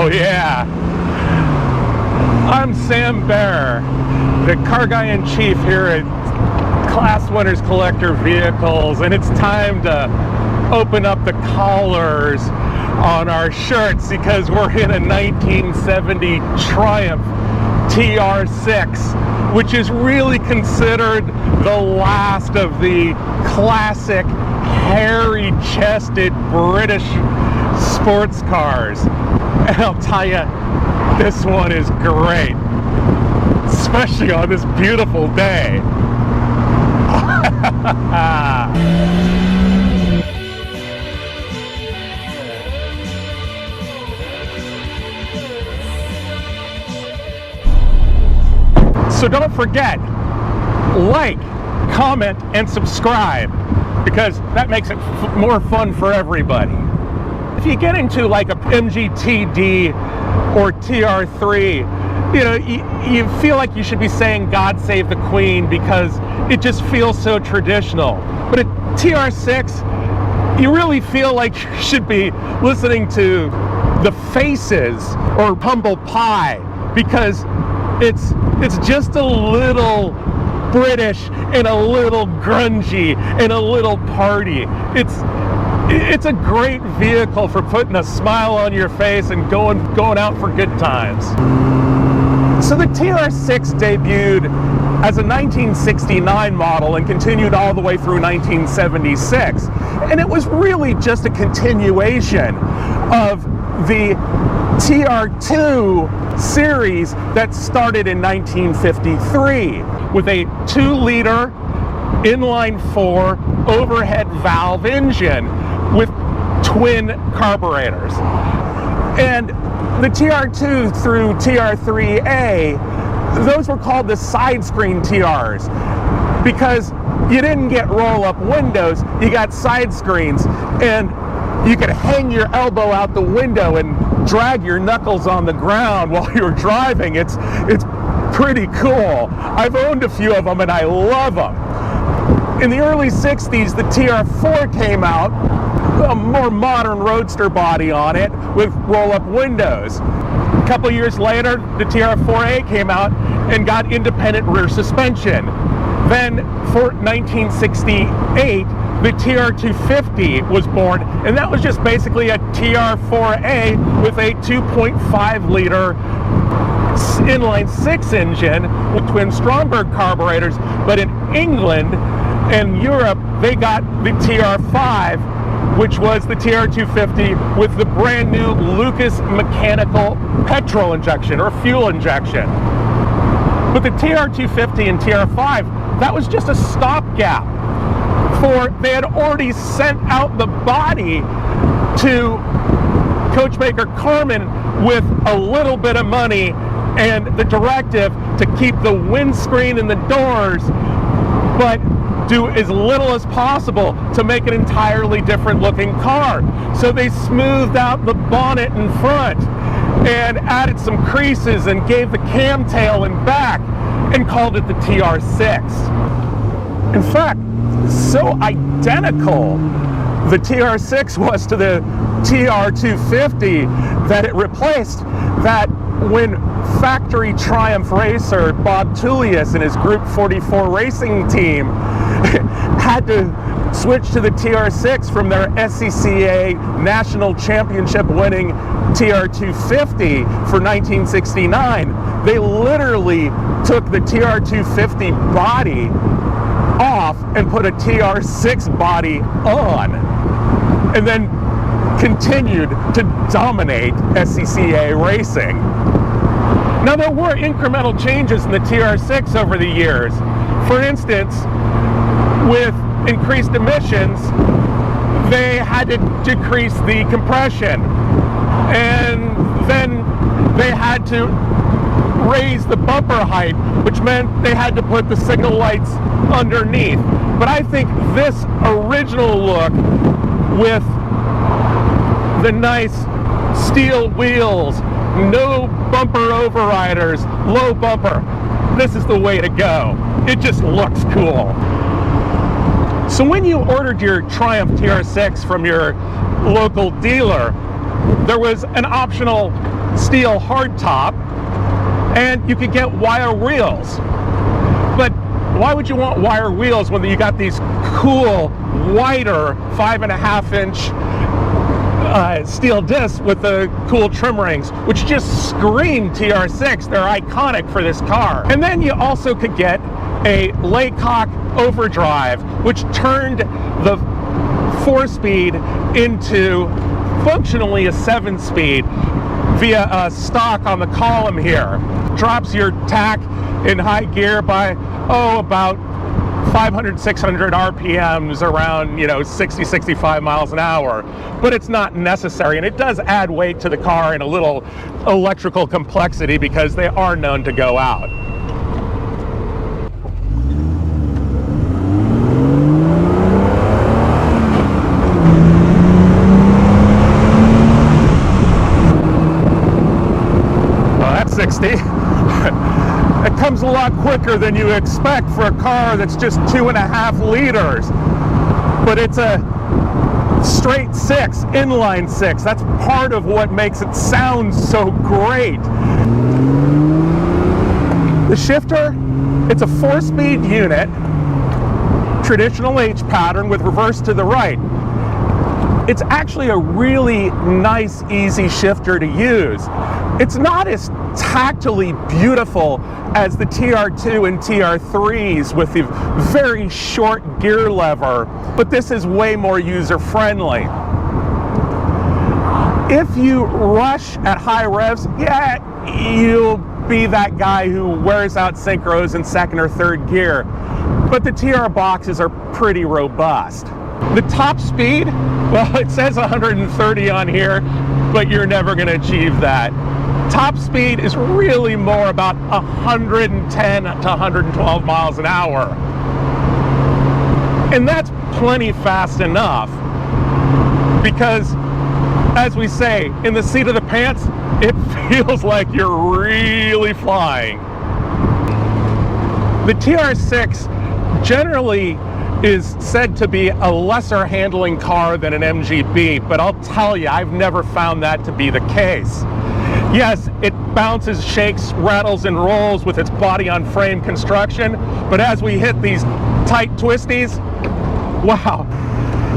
Oh yeah. I'm Sam Baer, the car guy in chief here at Class Winners Collector Vehicles, and it's time to open up the collars on our shirts because we're in a 1970 Triumph TR6, which is really considered the last of the classic hairy-chested British sports cars. And I'll tell you, this one is great, especially on this beautiful day. So don't forget, like, comment, and subscribe, because that makes it more fun for everybody. If you get into like a MGTD or TR3, you know, you feel like you should be saying God Save the Queen because it just feels so traditional. But at TR6, you really feel like you should be listening to The Faces or Humble Pie, because it's just a little British and a little grungy and a little party. It's a great vehicle for putting a smile on your face and going out for good times. So the TR6 debuted as a 1969 model and continued all the way through 1976. And it was really just a continuation of the TR2 series that started in 1953 with a 2-liter inline-4 overhead valve engine with twin carburetors. And the TR2 through TR3A, those were called the side screen TRs because you didn't get roll-up windows, you got side screens, and you could hang your elbow out the window and drag your knuckles on the ground while you're driving. It's pretty cool. I've owned a few of them and I love them. In the early 60s, the TR4 came out, a more modern roadster body on it with roll-up windows. A couple years later, the TR4A came out and got independent rear suspension. Then for 1968, the TR250 was born, and that was just basically a TR4A with a 2.5-liter inline-6 engine with twin Stromberg carburetors. But in England and Europe, they got the TR5, which was the TR250 with the brand new Lucas mechanical petrol injection or fuel injection. But the TR250 and TR5, that was just a stopgap. For they had already sent out the body to coachmaker Carman with a little bit of money and the directive to keep the windscreen and the doors, but do as little as possible to make an entirely different looking car. So they smoothed out the bonnet in front and added some creases and gave the cam tail in back and called it the TR6. In fact, so identical the TR6 was to the TR250 that it replaced, that when factory Triumph racer Bob Tullius and his Group 44 racing team had to switch to the TR6 from their SCCA National Championship winning TR250 for 1969, they literally took the TR250 body off and put a TR6 body on, and then continued to dominate SCCA racing. Now, there were incremental changes in the TR6 over the years. For instance, with increased emissions, they had to decrease the compression, and then they had to raise the bumper height, which meant they had to put the signal lights underneath. But I think this original look with the nice steel wheels, no bumper overriders, low bumper, this is the way to go. It just looks cool. So when you ordered your Triumph TR6 from your local dealer, there was an optional steel hardtop, and you could get wire wheels. But why would you want wire wheels when you got these cool, wider 5.5-inch steel discs with the cool trim rings, which just scream TR6. They're iconic for this car. And then you also could get a Laycock overdrive, which turned the 4-speed into functionally a 7-speed via a stock on the column here. Drops your tach in high gear by, about 500, 600 RPMs around, 60, 65 miles an hour. But it's not necessary, and it does add weight to the car and a little electrical complexity because they are known to go out. Well, that's 60. It comes a lot quicker than you expect for a car that's just 2.5 liters. But it's a straight 6, inline 6. That's part of what makes it sound so great. The shifter, it's a 4-speed unit, traditional H pattern with reverse to the right. It's actually a really nice, easy shifter to use. It's not as tactily beautiful as the TR2 and TR3s with the very short gear lever, but this is way more user-friendly. If you rush at high revs, you'll be that guy who wears out synchros in 2nd or 3rd gear, but the TR boxes are pretty robust. The top speed, well, it says 130 on here, but you're never going to achieve that. Top speed is really more about 110 to 112 miles an hour. And that's plenty fast enough because, as we say, in the seat of the pants, it feels like you're really flying. The TR6 generally is said to be a lesser handling car than an MGB, but I'll tell you, I've never found that to be the case. Yes, it bounces, shakes, rattles, and rolls with its body-on-frame construction, but as we hit these tight twisties, wow,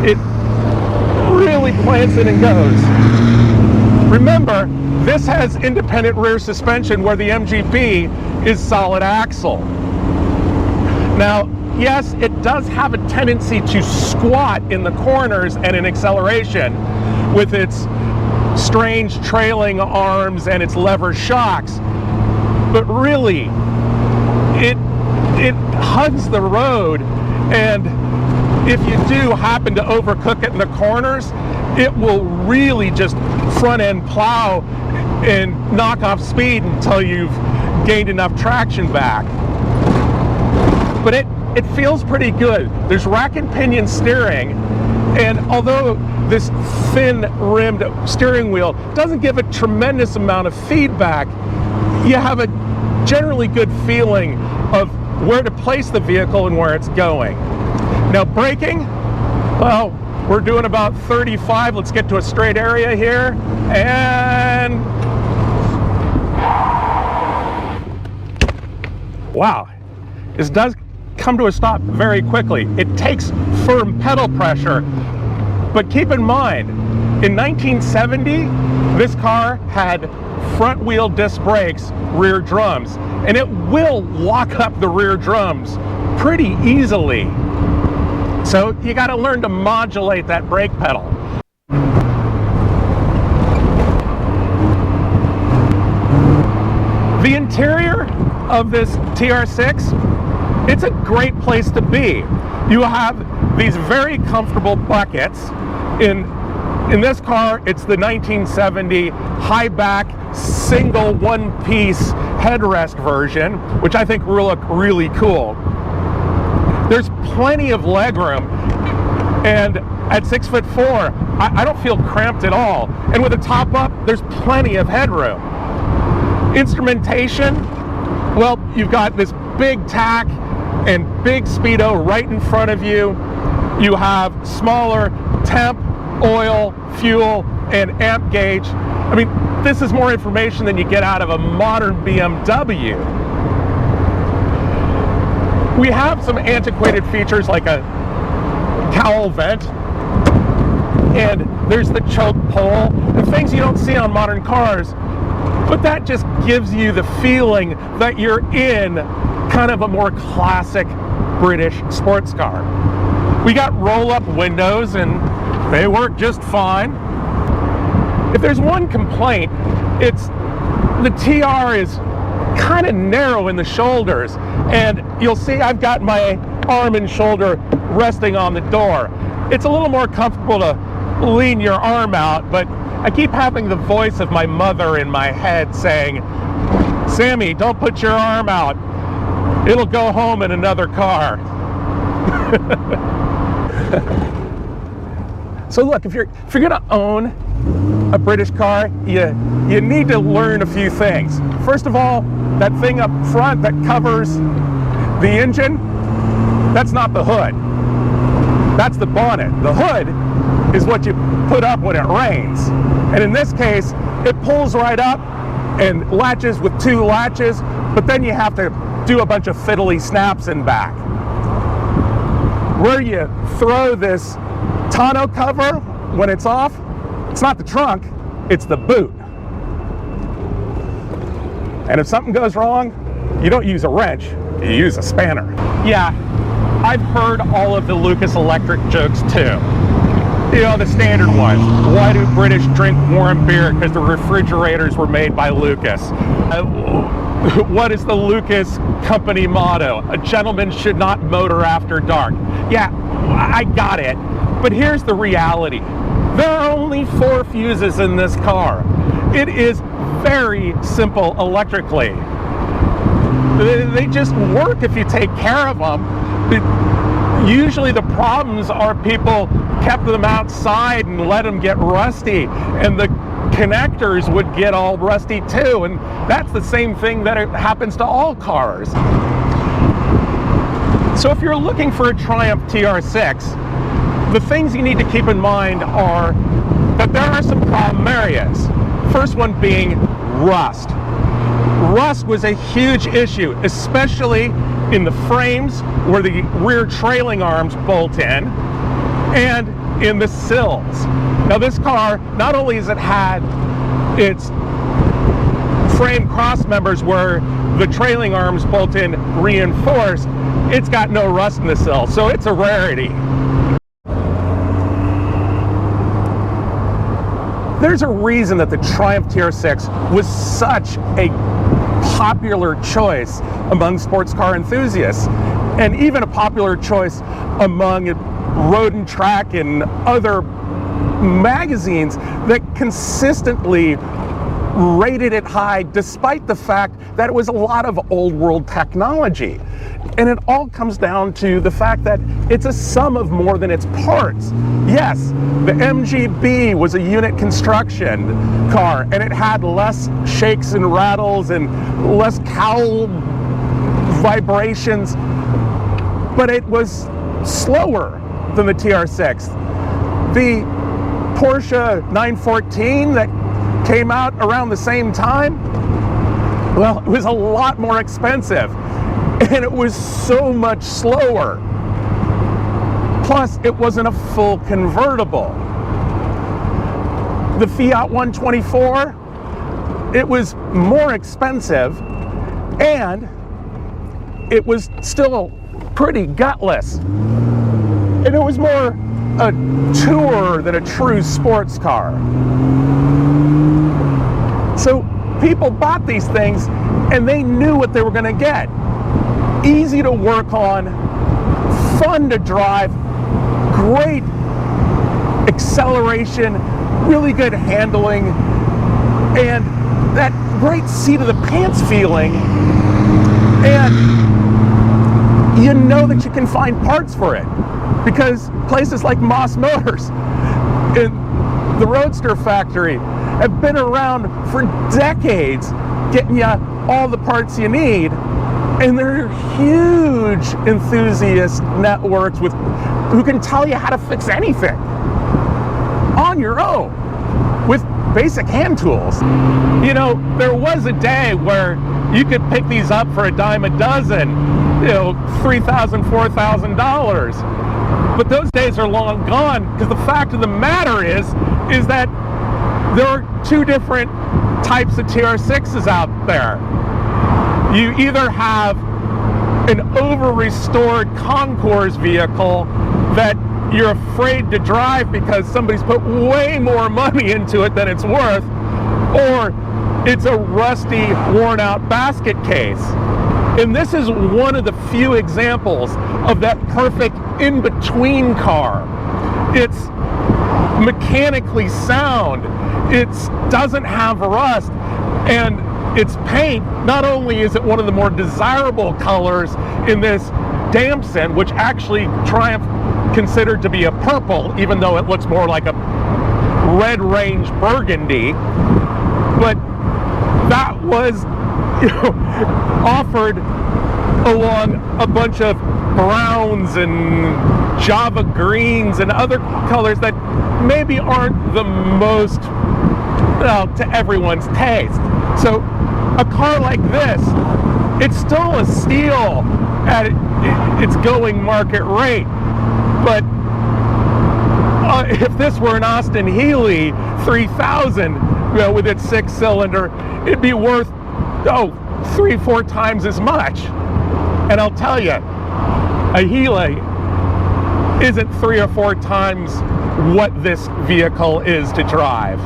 it really plants it and goes. Remember, this has independent rear suspension where the MGB is solid axle. Now, yes, it does have a tendency to squat in the corners and in acceleration with its strange trailing arms and its lever shocks, but really it hugs the road, and if you do happen to overcook it in the corners, it will really just front end plow and knock off speed until you've gained enough traction back. But it feels pretty good. There's rack and pinion steering, and although this thin-rimmed steering wheel doesn't give a tremendous amount of feedback, you have a generally good feeling of where to place the vehicle and where it's going. Now, braking, well, we're doing about 35. Let's get to a straight area here, and wow, this does come to a stop very quickly. It takes firm pedal pressure, but keep in mind, in 1970, this car had front wheel disc brakes, rear drums, and it will lock up the rear drums pretty easily. So you got to learn to modulate that brake pedal. The interior of this TR6, it's a great place to be. You have these very comfortable buckets. In this car, it's the 1970 high back single one-piece headrest version, which I think will look really cool. There's plenty of legroom, and at 6'4", I don't feel cramped at all. And with a top up, there's plenty of headroom. Instrumentation, well, you've got this big tach and big speedo right in front of you. You have smaller temp, oil, fuel, and amp gauge. I mean, this is more information than you get out of a modern BMW. We have some antiquated features like a cowl vent, and there's the choke pole, and things you don't see on modern cars, but that just gives you the feeling that you're in kind of a more classic British sports car. We got roll-up windows, and they work just fine. If there's one complaint, it's the TR is kind of narrow in the shoulders, and you'll see I've got my arm and shoulder resting on the door. It's a little more comfortable to lean your arm out, but I keep having the voice of my mother in my head saying, "Sammy, don't put your arm out. It'll go home in another car." So look, if you're gonna own a British car, you need to learn a few things. First of all, that thing up front that covers the engine, that's not the hood. That's the bonnet. The hood is what you put up when it rains. And in this case, it pulls right up and latches with two latches, but then you have to do a bunch of fiddly snaps in back. Where you throw this tonneau cover when it's off, it's not the trunk, it's the boot. And if something goes wrong, you don't use a wrench, you use a spanner. Yeah, I've heard all of the Lucas Electric jokes too. You know, the standard ones. Why do British drink warm beer? Because the refrigerators were made by Lucas. What is the Lucas company motto? A gentleman should not motor after dark. Yeah, I got it. But here's the reality. There are only 4 fuses in this car. It is very simple electrically. They just work if you take care of them. But usually the problems are people kept them outside and let them get rusty, and the connectors would get all rusty too, and that's the same thing that happens to all cars. So if you're looking for a Triumph TR6, the things you need to keep in mind are that there are some problem areas. First one being rust. Rust was a huge issue, especially in the frames where the rear trailing arms bolt in, and in the sills. Now this car, not only has it had its frame cross members where the trailing arms bolt in reinforced, it's got no rust in the sill, so it's a rarity. There's a reason that the Triumph TR6 was such a popular choice among sports car enthusiasts, and even a popular choice among Road and Track and other magazines that consistently rated it high despite the fact that it was a lot of old world technology. And it all comes down to the fact that it's a sum of more than its parts. Yes, the MGB was a unit construction car, and it had less shakes and rattles and less cowl vibrations, but it was slower than the TR6. The Porsche 914 that came out around the same time, well, it was a lot more expensive, and it was so much slower. Plus, it wasn't a full convertible. The Fiat 124, it was more expensive, and it was still pretty gutless. And it was more a tour than a true sports car. So people bought these things and they knew what they were going to get. Easy to work on, fun to drive, great acceleration, really good handling, and that great seat of the pants feeling. And you know that you can find parts for it, because places like Moss Motors and the Roadster factory have been around for decades getting you all the parts you need, and they're huge enthusiast networks who can tell you how to fix anything on your own basic hand tools. You know, there was a day where you could pick these up for a dime a dozen, you know, $3,000, $4,000. But those days are long gone, because the fact of the matter is that there are two different types of TR6s out there. You either have an over-restored concours vehicle that you're afraid to drive because somebody's put way more money into it than it's worth, or it's a rusty, worn-out basket case. And this is one of the few examples of that perfect in-between car. It's mechanically sound, it doesn't have rust, and its paint, not only is it one of the more desirable colors in this Damson, which actually Triumph considered to be a purple, even though it looks more like a red range burgundy, but that was, you know, offered along a bunch of browns and Java greens and other colors that maybe aren't the most, well, to everyone's taste. So a car like this, it's still a steal at its going market rate, but if this were an Austin Healey 3000, you know, with its 6-cylinder, it'd be worth 3-4 times as much. And I'll tell you, a Healey isn't 3 or 4 times what this vehicle is to drive.